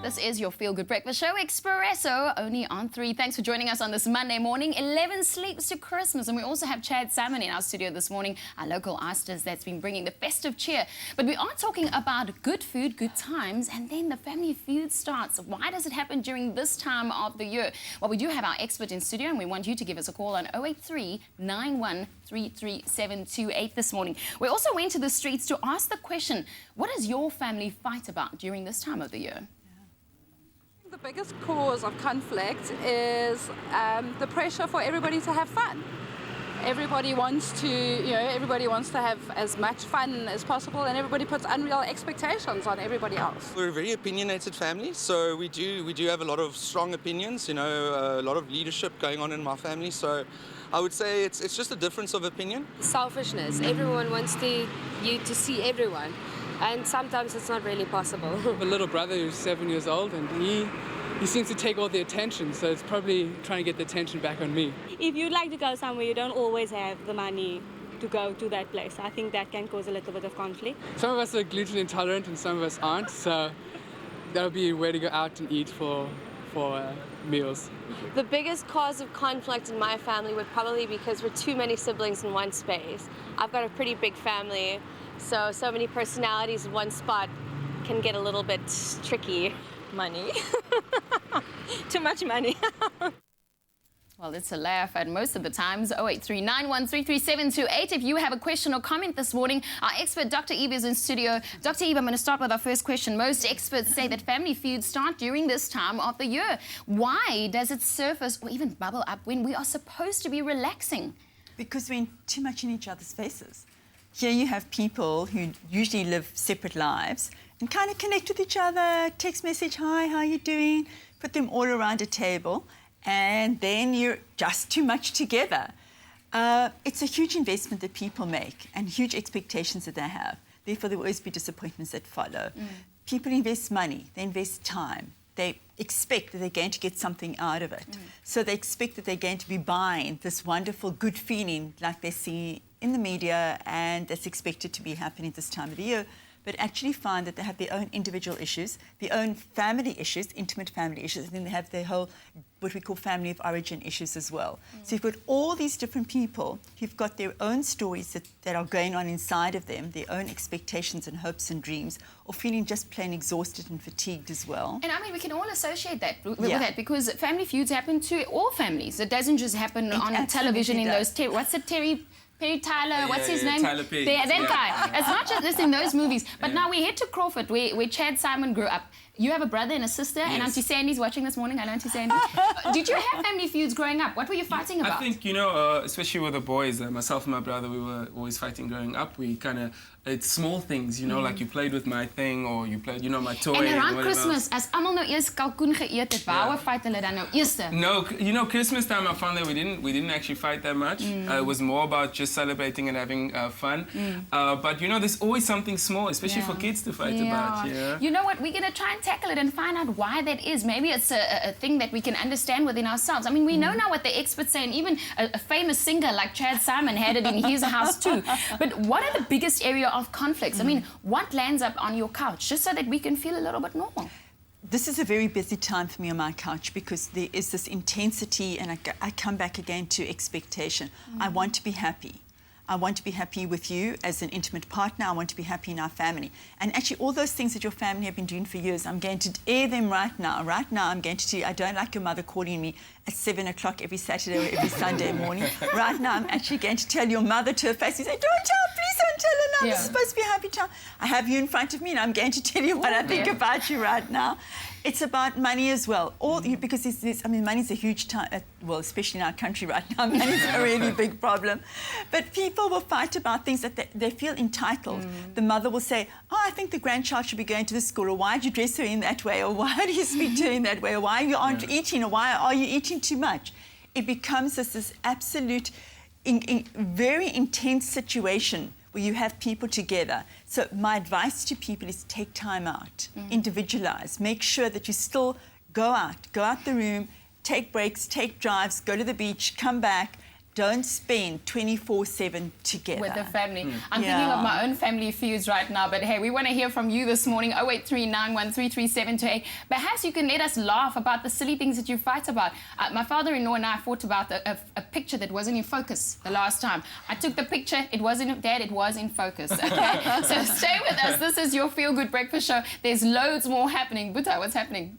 This is your Feel Good Breakfast Show, Expresso, only on 3. Thanks for joining us on this Monday morning. 11 sleeps to Christmas. And we also have Chad Salmon in our studio this morning, our local artist that's been bringing the festive cheer. But we are talking about good food, good times, and then the family feud starts. Why does it happen during this time of the year? Well, we do have our expert in studio, and we want you to give us a call on 083 9133728 this morning. We also went to the streets to ask the question, what does your family fight about during this time of the year? The biggest cause of conflict is the pressure for everybody to have fun. Everybody wants to, everybody wants to have as much fun as possible, and everybody puts unreal expectations on everybody else. We're a very opinionated family, so we do have a lot of strong opinions, a lot of leadership going on in my family, so I would say it's just a difference of opinion. Selfishness. Everyone wants you to see everyone, and sometimes it's not really possible. I have a little brother who's 7 years old, and he seems to take all the attention, so it's probably trying to get the attention back on me. If you'd like to go somewhere, you don't always have the money to go to that place. I think that can cause a little bit of conflict. Some of us are gluten intolerant and some of us aren't, so that'll be a way to go out and eat for meals. The biggest cause of conflict in my family would probably be because we're too many siblings in one space. I've got a pretty big family, so many personalities in one spot can get a little bit tricky. Money. Too much money. Well, it's a laugh at most of the times. 083 9133728. If you have a question or comment this morning, our expert Dr. Eve is in studio. Dr. Eve, I'm going to start with our first question. Most experts say that family feuds start during this time of the year. Why does it surface or even bubble up when we are supposed to be relaxing? Because we're too much in each other's faces. Here you have people who usually live separate lives and kind of connect with each other, text message, hi, how are you doing? Put them all around a table, and then you're just too much together. It's a huge investment that people make and huge expectations that they have. Therefore, there will always be disappointments that follow. People invest money, they invest time. They expect that they're going to get something out of it. So they expect that they're going to be buying this wonderful, good feeling like they see in the media, and that's expected to be happening this time of the year, but actually find that they have their own individual issues, their own family issues, intimate family issues, and then they have their whole, what we call family of origin issues as well. So you've got all these different people who've got their own stories that are going on inside of them, their own expectations and hopes and dreams, or feeling just plain exhausted and fatigued as well. And I mean, we can all associate that with that, because family feuds happen to all families. It doesn't just happen on television in those... What's it, Perry Tyler, what's his name? Tyler Perry. That guy. It's not just this in those movies. But now we head to Crawford, where Chad Salmon grew up. You have a brother and a sister, and Auntie Sandy's watching this morning. Hello, Auntie Sandy. Did you have family feuds growing up? What were you fighting about? I think, especially with the boys, myself and my brother, we were always fighting growing up. We kind of, it's small things, like you played with my thing, or you played, my toy. And around Christmas, as almal nou eers kalkoen geëet het, waarom fight hulle dan nou eerste? No, Christmas time I found that we didn't actually fight that much. It was more about just celebrating and having fun. But there's always something small, especially for kids to fight about. Yeah. You know what? We're going to try and tackle it and find out why that is. Maybe it's a thing that we can understand within ourselves. I mean, we know now what the experts say, and even a famous singer like Chad Salmon had it in his house too. But what are the biggest area of conflicts? I mean, what lands up on your couch, just so that we can feel a little bit normal? This is a very busy time for me on my couch, because there is this intensity, and I come back again to expectation. I want to be happy. I want to be happy with you as an intimate partner. I want to be happy in our family. And actually, all those things that your family have been doing for years, I'm going to air them right now. Right now, I'm going to tell you, I don't like your mother calling me at 7 o'clock every Saturday or every Sunday morning. Right now, I'm actually going to tell your mother to her face, you say, don't tell, please don't tell her now. This is supposed to be a happy time. I have you in front of me, and I'm going to tell you what I think about you right now. It's about money as well. Because money's a huge time, well, especially in our country right now, money's a really big problem. But people will fight about things that they feel entitled. The mother will say, oh, I think the grandchild should be going to this school, or why did you dress her in that way, or why do you speak to her in that way, or why aren't you eating, or why are you eating too much? It becomes this absolute, very intense situation where you have people together. So my advice to people is take time out, individualize, make sure that you still go out the room, take breaks, take drives, go to the beach, come back. don't spend 24/7 together. With the family. I'm thinking of my own family feuds right now, but hey, we want to hear from you this morning, 08391333728. Perhaps you can let us laugh about the silly things that you fight about. My father-in-law and I fought about a picture that wasn't in focus the last time. I took the picture, it wasn't, Dad, it was in focus, okay? So stay with us. This is your Feel Good Breakfast Show. There's loads more happening. Buta, what's happening?